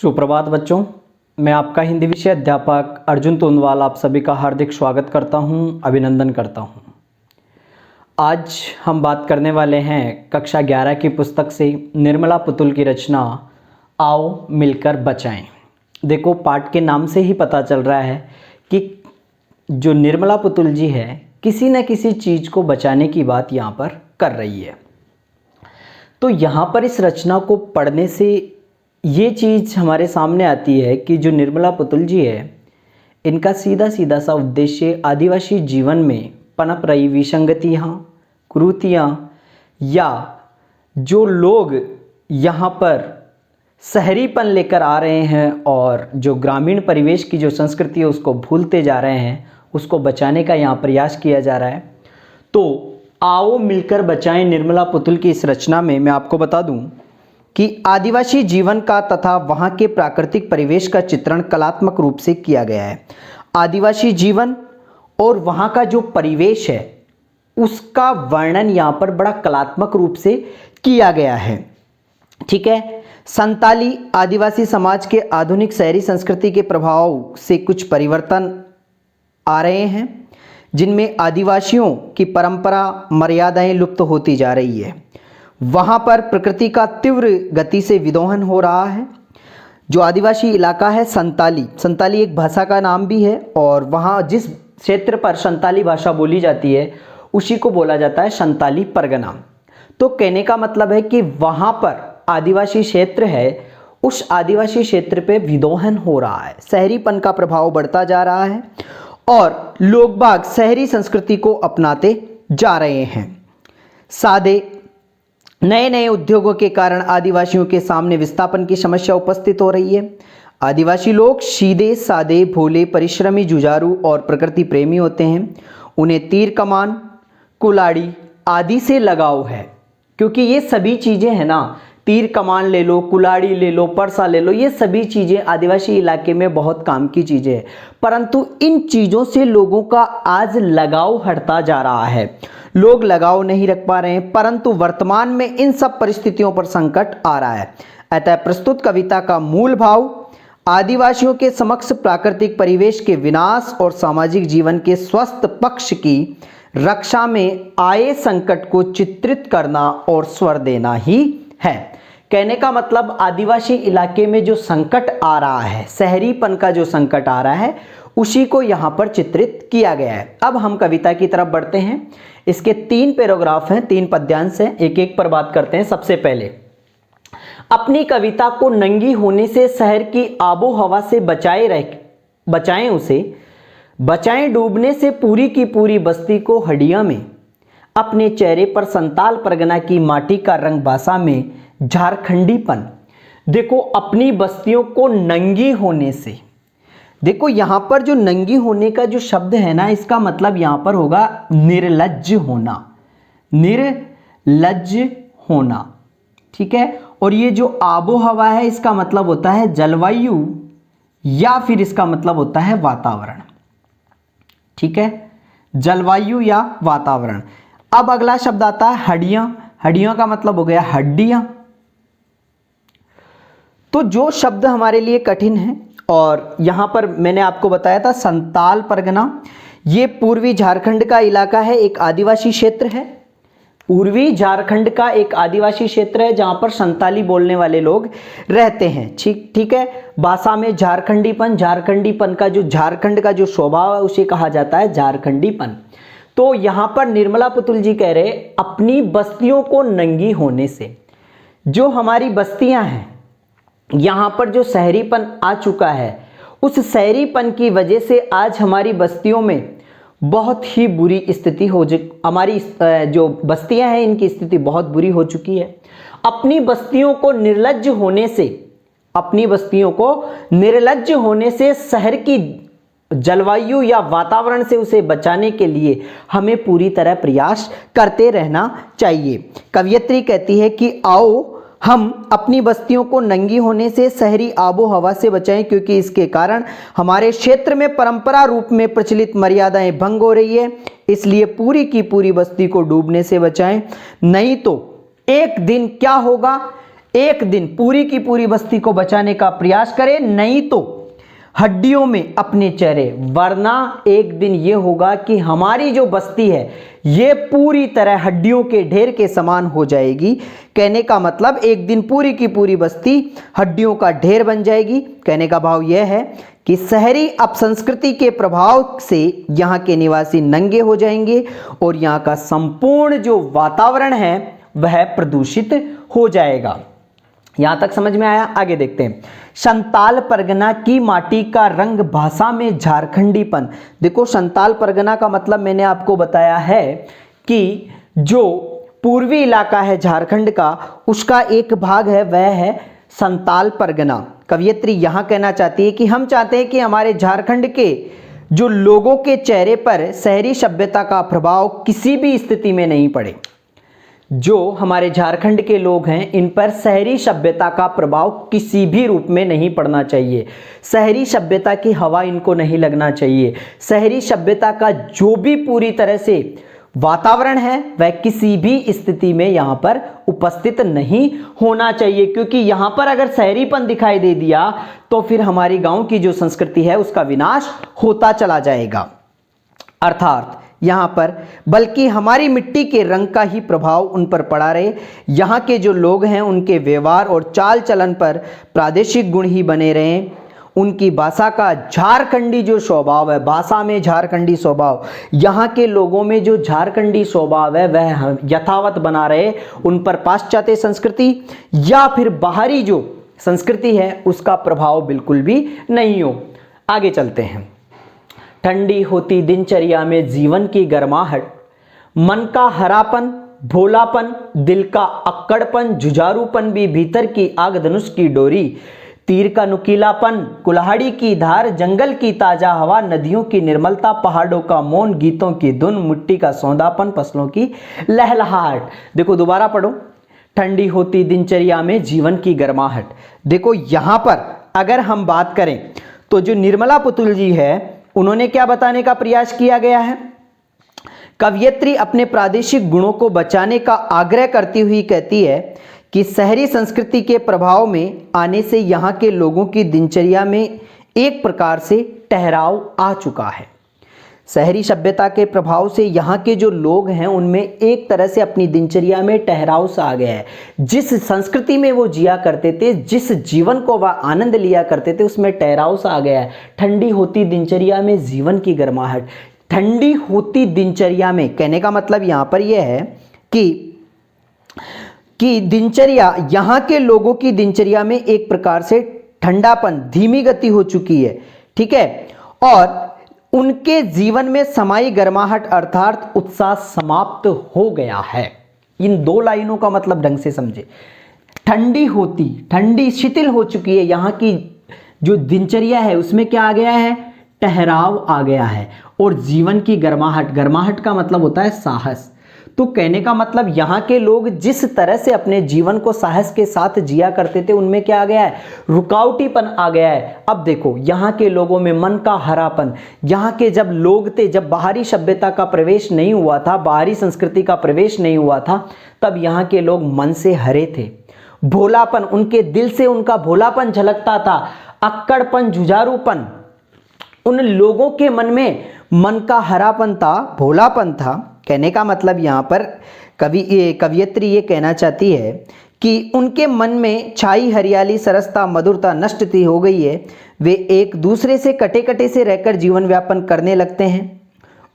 सुप्रभात बच्चों, मैं आपका हिंदी विषय अध्यापक अर्जुन तोंदवाल आप सभी का हार्दिक स्वागत करता हूं, अभिनंदन करता हूं। आज हम बात करने वाले हैं कक्षा 11 की पुस्तक से निर्मला पुतुल की रचना आओ मिलकर बचाएं। देखो, पाठ के नाम से ही पता चल रहा है कि जो निर्मला पुतुल जी है किसी न किसी चीज़ को बचाने की बात यहाँ पर कर रही है। तो यहाँ पर इस रचना को पढ़ने से ये चीज़ हमारे सामने आती है कि जो निर्मला पुतुल जी है इनका सीधा सीधा सा उद्देश्य आदिवासी जीवन में पनप रही विसंगतियाँ, कुरीतियाँ या जो लोग यहाँ पर शहरीपन लेकर आ रहे हैं और जो ग्रामीण परिवेश की जो संस्कृति है उसको भूलते जा रहे हैं, उसको बचाने का यहाँ प्रयास किया जा रहा है। तो आओ मिलकर बचाएं निर्मला पुतुल की इस रचना में मैं आपको बता दूं कि आदिवासी जीवन का तथा वहाँ के प्राकृतिक परिवेश का चित्रण कलात्मक रूप से किया गया है। आदिवासी जीवन और वहाँ का जो परिवेश है उसका वर्णन यहाँ पर बड़ा कलात्मक रूप से किया गया है। ठीक है, संताली आदिवासी समाज के आधुनिक शहरी संस्कृति के प्रभाव से कुछ परिवर्तन आ रहे हैं, जिनमें आदिवासियों की परंपरा मर्यादाएं लुप्त होती जा रही है। वहाँ पर प्रकृति का तीव्र गति से विदोहन हो रहा है। जो आदिवासी इलाका है संताली एक भाषा का नाम भी है और वहाँ जिस क्षेत्र पर संताली भाषा बोली जाती है उसी को बोला जाता है संताली परगना। तो कहने का मतलब है कि वहाँ पर आदिवासी क्षेत्र है, उस आदिवासी क्षेत्र पे विदोहन हो रहा है, शहरीपन का प्रभाव बढ़ता जा रहा है और लोग बाग शहरी संस्कृति को अपनाते जा रहे हैं। सादे नए नए उद्योगों के कारण आदिवासियों के सामने विस्थापन की समस्या उपस्थित हो रही है। आदिवासी लोग सीधे सादे भोले परिश्रमी जुझारू और प्रकृति प्रेमी होते हैं। उन्हें तीर कमान कुल्हाड़ी आदि से लगाव है, क्योंकि ये सभी चीज़ें हैं ना, तीर कमान ले लो, कुल्हाड़ी ले लो, परसा ले लो, ये सभी चीज़ें आदिवासी इलाके में बहुत काम की चीज़ें हैं। परंतु इन चीज़ों से लोगों का आज लगाव हटता जा रहा है, लोग लगाव नहीं रख पा रहे हैं, परंतु वर्तमान में इन सब परिस्थितियों पर संकट आ रहा है। अतः प्रस्तुत कविता का मूल भाव आदिवासियों के समक्ष प्राकृतिक परिवेश के विनाश और सामाजिक जीवन के स्वस्थ पक्ष की रक्षा में आए संकट को चित्रित करना और स्वर देना ही है। कहने का मतलब आदिवासी इलाके में जो संकट आ रहा है, शहरीपन का जो संकट आ रहा है, उसी को यहाँ पर चित्रित किया गया है। अब हम कविता की तरफ बढ़ते हैं। इसके 3 पैराग्राफ हैं, 3 पद्यांश हैं, एक एक पर बात करते हैं। सबसे पहले अपनी कविता को नंगी होने से शहर की आबो हवा से बचाएं उसे, बचाएं डूबने से पूरी की पूरी बस्ती को हड्डियां में, अपने चेहरे पर संताल परगना की माटी का रंग भाषा में झारखंडीपन। देखो, अपनी बस्तियों को नंगी होने से, देखो यहाँ पर जो नंगी होने का जो शब्द है ना, इसका मतलब यहाँ पर होगा निर्लज्ज होना, निर्लज्ज होना। ठीक है, और ये जो आबो हवा है इसका मतलब होता है जलवायु या फिर इसका मतलब होता है वातावरण। ठीक है, जलवायु या वातावरण। अब अगला शब्द आता है हड्डियां। हड्डियों का मतलब हो गया हड्डियां। तो जो शब्द हमारे लिए कठिन है, और यहां पर मैंने आपको बताया था संताल परगना, ये पूर्वी झारखंड का इलाका है, एक आदिवासी क्षेत्र है। पूर्वी झारखंड का एक आदिवासी क्षेत्र है जहां पर संताली बोलने वाले लोग रहते हैं। ठीक है, भाषा में झारखंडीपन, झारखंडीपन का जो झारखंड का जो स्वभाव है उसे कहा जाता है झारखंडीपन। तो यहां पर निर्मला पुतुल जी कह रहे अपनी बस्तियों को नंगी होने से, जो हमारी बस्तियां हैं यहां पर जो शहरीपन आ चुका है, उस शहरीपन की वजह से आज हमारी बस्तियों में बहुत ही बुरी स्थिति हमारी जो बस्तियां हैं इनकी स्थिति बहुत बुरी हो चुकी है। अपनी बस्तियों को निर्लज्ज होने से, अपनी बस्तियों को निर्लज्ज होने से शहर की जलवायु या वातावरण से उसे बचाने के लिए हमें पूरी तरह प्रयास करते रहना चाहिए। कवयित्री कहती है कि आओ हम अपनी बस्तियों को नंगी होने से शहरी आबो हवा से बचाएं, क्योंकि इसके कारण हमारे क्षेत्र में परंपरा रूप में प्रचलित मर्यादाएं भंग हो रही है। इसलिए पूरी की पूरी बस्ती को डूबने से बचाएं, नहीं तो एक दिन क्या होगा, एक दिन पूरी की पूरी बस्ती को बचाने का प्रयास करें, नहीं तो हड्डियों में अपने चेहरे, वरना एक दिन ये होगा कि हमारी जो बस्ती है ये पूरी तरह हड्डियों के ढेर के समान हो जाएगी। कहने का मतलब एक दिन पूरी की पूरी बस्ती हड्डियों का ढेर बन जाएगी। कहने का भाव यह है कि शहरी अपसंस्कृति के प्रभाव से यहाँ के निवासी नंगे हो जाएंगे और यहाँ का संपूर्ण जो वातावरण है वह प्रदूषित हो जाएगा। यहां तक समझ में आया? आगे देखते हैं। संताल परगना की माटी का रंग, भाषा में झारखंडीपन। देखो, संताल परगना का मतलब मैंने आपको बताया है कि जो पूर्वी इलाका है झारखंड का, उसका एक भाग है वह है संताल परगना। कवयित्री यहां कहना चाहती है कि हम चाहते हैं कि हमारे झारखंड के जो लोगों के चेहरे पर शहरी सभ्यता का प्रभाव किसी भी स्थिति में नहीं पड़े। जो हमारे झारखंड के लोग हैं इन पर शहरी सभ्यता का प्रभाव किसी भी रूप में नहीं पड़ना चाहिए। शहरी सभ्यता की हवा इनको नहीं लगना चाहिए। शहरी सभ्यता का जो भी पूरी तरह से वातावरण है वह किसी भी स्थिति में यहाँ पर उपस्थित नहीं होना चाहिए, क्योंकि यहाँ पर अगर शहरीपन दिखाई दे दिया तो फिर हमारी गांव की जो संस्कृति है उसका विनाश होता चला जाएगा। अर्थात यहाँ पर बल्कि हमारी मिट्टी के रंग का ही प्रभाव उन पर पड़ा रहे। यहाँ के जो लोग हैं उनके व्यवहार और चाल चलन पर प्रादेशिक गुण ही बने रहें। उनकी भाषा का झारखंडी जो स्वभाव है, भाषा में झारखंडी स्वभाव, यहाँ के लोगों में जो झारखंडी स्वभाव है वह यथावत बना रहे। उन पर पाश्चात्य संस्कृति या फिर बाहरी जो संस्कृति है उसका प्रभाव बिल्कुल भी नहीं हो। आगे चलते हैं। ठंडी होती दिनचर्या में जीवन की गर्माहट, मन का हरापन, भोलापन, दिल का अक्कड़पन, जुझारूपन भी भीतर की आग धनुष की डोरी, तीर का नुकीलापन, कुल्हाड़ी की धार, जंगल की ताजा हवा, नदियों की निर्मलता, पहाड़ों का मौन, गीतों की धुन, मिट्टी का सौंदापन, फसलों की लहलहाट। देखो दोबारा पढ़ो। ठंडी होती दिनचर्या में जीवन की गर्माहट। देखो यहां पर अगर हम बात करें तो जो निर्मला पुतुल जी है उन्होंने क्या बताने का प्रयास किया गया है? कवयित्री अपने प्रादेशिक गुणों को बचाने का आग्रह करती हुई कहती है कि शहरी संस्कृति के प्रभाव में आने से यहाँ के लोगों की दिनचर्या में एक प्रकार से ठहराव आ चुका है। शहरी सभ्यता के प्रभाव से यहाँ के जो लोग हैं उनमें एक तरह से अपनी दिनचर्या में ठहराव सा आ गया है। जिस संस्कृति में वो जिया करते थे, जिस जीवन को वह आनंद लिया करते थे, उसमें ठहराव सा आ गया है। ठंडी होती दिनचर्या में जीवन की गर्माहट। ठंडी होती दिनचर्या में कहने का मतलब यहाँ पर यह है कि दिनचर्या, यहाँ के लोगों की दिनचर्या में एक प्रकार से ठंडापन, धीमी गति हो चुकी है। ठीक है, और उनके जीवन में समाई गर्माहट अर्थात उत्साह समाप्त हो गया है। इन दो लाइनों का मतलब ढंग से समझे। ठंडी होती, ठंडी शिथिल हो चुकी है। यहाँ की जो दिनचर्या है उसमें क्या आ गया है? ठहराव आ गया है। और जीवन की गर्माहट, गर्माहट का मतलब होता है साहस। तो कहने का मतलब यहाँ के लोग जिस तरह से अपने जीवन को साहस के साथ जिया करते थे उनमें क्या आ गया है? रुकावटीपन आ गया है। अब देखो यहाँ के लोगों में मन का हरापन, यहाँ के जब लोग थे, जब बाहरी सभ्यता का प्रवेश नहीं हुआ था, बाहरी संस्कृति का प्रवेश नहीं हुआ था, तब यहाँ के लोग मन से हरे थे। भोलापन, उनके दिल से उनका भोलापन झलकता था। अक्कड़पन, जुझारूपन, उन लोगों के मन में मन का हरापन था, भोलापन था। कहने का मतलब यहाँ पर कवयित्री ये कहना चाहती है कि उनके मन में छाई हरियाली, सरसता, मधुरता नष्ट हो गई है। वे एक दूसरे से कटे कटे से रहकर जीवन व्यापन करने लगते हैं।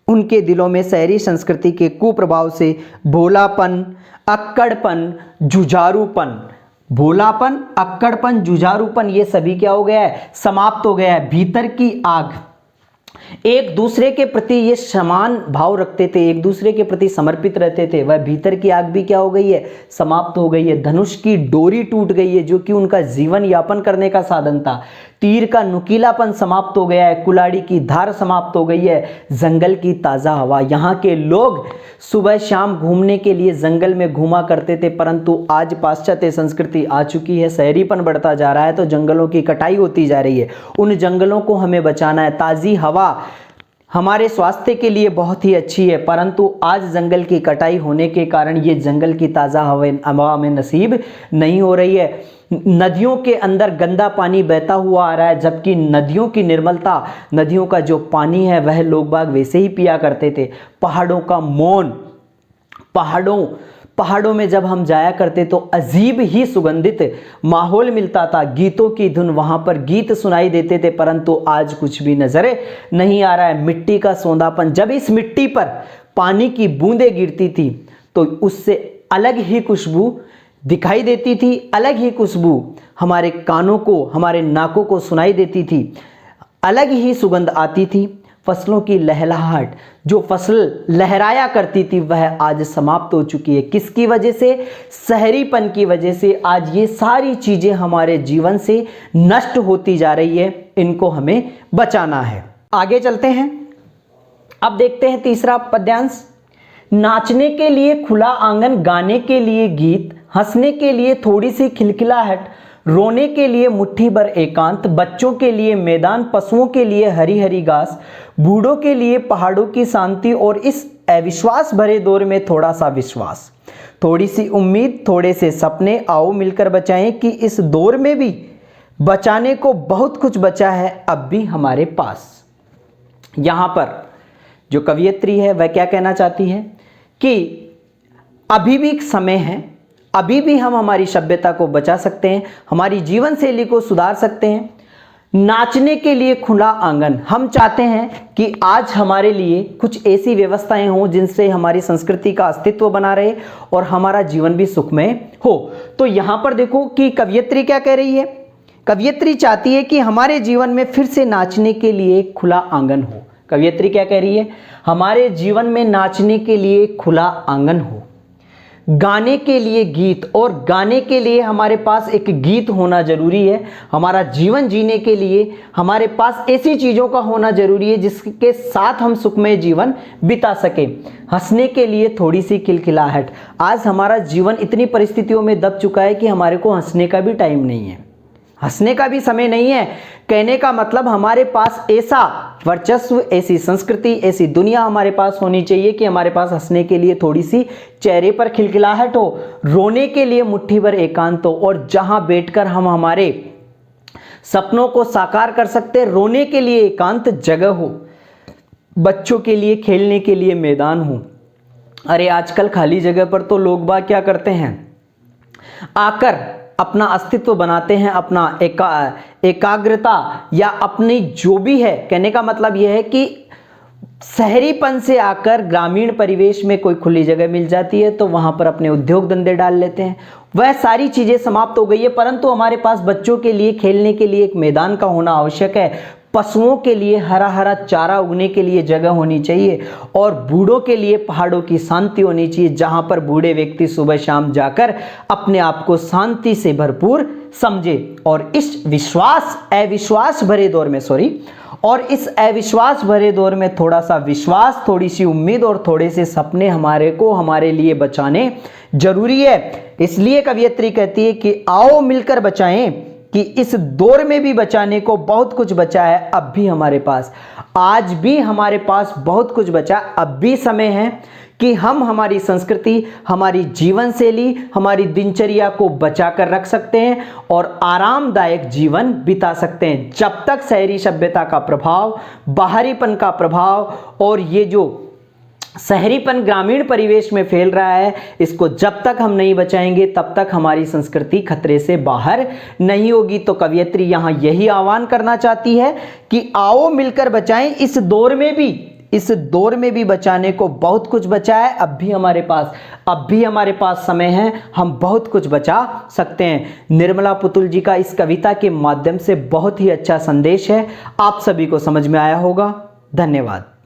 उनके दिलों में शहरी संस्कृति के कुप्रभाव से भोलापन, अक्कड़पन, जुझारूपन, भोलापन, अक्कड़पन, जुझारूपन ये सभी क्या हो गया है? समाप्त हो गया है। भीतर की आग, एक दूसरे के प्रति ये समान भाव रखते थे, एक दूसरे के प्रति समर्पित रहते थे, वह भीतर की आग भी क्या हो गई है? समाप्त हो गई है। धनुष की डोरी टूट गई है जो कि उनका जीवन यापन करने का साधन था। तीर का नुकीलापन समाप्त हो गया है, कुल्हाड़ी की धार समाप्त हो गई है, जंगल की ताज़ा हवा। यहाँ के लोग सुबह शाम घूमने के लिए जंगल में घूमा करते थे, परंतु आज पाश्चात्य संस्कृति आ चुकी है, शहरीपन बढ़ता जा रहा है तो जंगलों की कटाई होती जा रही है। उन जंगलों को हमें बचाना है। ताज़ी हवा हमारे स्वास्थ्य के लिए बहुत ही अच्छी है, परंतु आज जंगल की कटाई होने के कारण ये जंगल की ताज़ा हवा में नसीब नहीं हो रही है। नदियों के अंदर गंदा पानी बहता हुआ आ रहा है, जबकि नदियों की निर्मलता, नदियों का जो पानी है वह लोग बाग वैसे ही पिया करते थे। पहाड़ों का मौन, पहाड़ों में जब हम जाया करते तो अजीब ही सुगंधित माहौल मिलता था, गीतों की धुन, वहां पर गीत सुनाई देते थे, परंतु आज कुछ भी नजर नहीं आ रहा है। मिट्टी का सौंधापन, जब इस मिट्टी पर पानी की बूंदें गिरती थी तो उससे अलग ही खुशबू दिखाई देती थी, अलग ही खुशबू हमारे कानों को, हमारे नाकों को सुनाई देती थी, अलग ही सुगंध आती थी। फसलों की लहलहाहट, जो फसल लहराया करती थी वह आज समाप्त हो चुकी है। किसकी वजह से? शहरीपन की वजह से आज ये सारी चीजें हमारे जीवन से नष्ट होती जा रही है, इनको हमें बचाना है। आगे चलते हैं, अब देखते हैं तीसरा पद्यांश। नाचने के लिए खुला आंगन, गाने के लिए गीत, हंसने के लिए थोड़ी सी खिलखिलाहट, रोने के लिए मुट्ठी भर एकांत, बच्चों के लिए मैदान, पशुओं के लिए हरी हरी घास, बूढ़ों के लिए पहाड़ों की शांति, और इस अविश्वास भरे दौर में थोड़ा सा विश्वास, थोड़ी सी उम्मीद, थोड़े से सपने, आओ मिलकर बचाएं कि इस दौर में भी बचाने को बहुत कुछ बचा है अब भी हमारे पास। यहां पर जो कवियत्री है वह क्या कहना चाहती है कि अभी भी समय है, अभी भी हम हमारी सभ्यता को बचा सकते हैं, हमारी जीवन शैली को सुधार सकते हैं। नाचने के लिए खुला आंगन, हम चाहते हैं कि आज हमारे लिए कुछ ऐसी व्यवस्थाएं हों जिनसे हमारी संस्कृति का अस्तित्व बना रहे और हमारा जीवन भी सुखमय हो। तो यहां पर देखो कि कवियत्री क्या कह रही है। कवियत्री चाहती है कि हमारे जीवन में फिर से नाचने के लिए खुला आंगन हो। कवियत्री क्या कह रही है? हमारे जीवन में नाचने के लिए खुला आंगन हो, गाने के लिए गीत, और गाने के लिए हमारे पास एक गीत होना जरूरी है। हमारा जीवन जीने के लिए हमारे पास ऐसी चीज़ों का होना जरूरी है जिसके साथ हम सुखमय जीवन बिता सकें। हंसने के लिए थोड़ी सी खिलखिलाहट, आज हमारा जीवन इतनी परिस्थितियों में दब चुका है कि हमारे को हंसने का भी टाइम नहीं है, हंसने का भी समय नहीं है। कहने का मतलब हमारे पास ऐसा वर्चस्व, ऐसी संस्कृति, ऐसी दुनिया हमारे पास होनी चाहिए कि हमारे पास हंसने के लिए थोड़ी सी चेहरे पर खिलखिलाहट हो, रोने के लिए मुट्ठी भर एकांत हो, और जहां बैठकर हम हमारे सपनों को साकार कर सकते हैं, रोने के लिए एकांत जगह हो, बच्चों के लिए खेलने के लिए मैदान हो। अरे आजकल खाली जगह पर तो लोग बाग क्या करते हैं, आकर अपना अस्तित्व बनाते हैं, अपना एकाग्रता या अपनी जो भी है, कहने का मतलब यह है कि शहरीपन से आकर ग्रामीण परिवेश में कोई खुली जगह मिल जाती है तो वहां पर अपने उद्योग धंधे डाल लेते हैं। वह सारी चीजें समाप्त हो गई है, परंतु हमारे पास बच्चों के लिए खेलने के लिए एक मैदान का होना आवश्यक है, पशुओं के लिए हरा हरा चारा उगने के लिए जगह होनी चाहिए, और बूढ़ों के लिए पहाड़ों की शांति होनी चाहिए, जहां पर बूढ़े व्यक्ति सुबह शाम जाकर अपने आप को शांति से भरपूर समझे। और इस अविश्वास भरे दौर में थोड़ा सा विश्वास, थोड़ी सी उम्मीद और थोड़े से सपने हमारे लिए बचाने जरूरी है। इसलिए कवियत्री कहती है कि आओ मिलकर बचाएं कि इस दौर में भी बचाने को बहुत कुछ बचा है अब भी हमारे पास, आज भी हमारे पास बहुत कुछ बचा। अब भी समय है कि हम हमारी संस्कृति, हमारी जीवन शैली, हमारी दिनचर्या को बचा कर रख सकते हैं और आरामदायक जीवन बिता सकते हैं। जब तक शहरी सभ्यता का प्रभाव, बाहरीपन का प्रभाव और ये जो शहरीपन ग्रामीण परिवेश में फैल रहा है, इसको जब तक हम नहीं बचाएंगे तब तक हमारी संस्कृति खतरे से बाहर नहीं होगी। तो कवियत्री यहाँ यही आह्वान करना चाहती है कि आओ मिलकर बचाएं, इस दौर में भी बचाने को बहुत कुछ बचा है। अब भी हमारे पास समय है, हम बहुत कुछ बचा सकते हैं। निर्मला पुतुल जी का इस कविता के माध्यम से बहुत ही अच्छा संदेश है, आप सभी को समझ में आया होगा। धन्यवाद।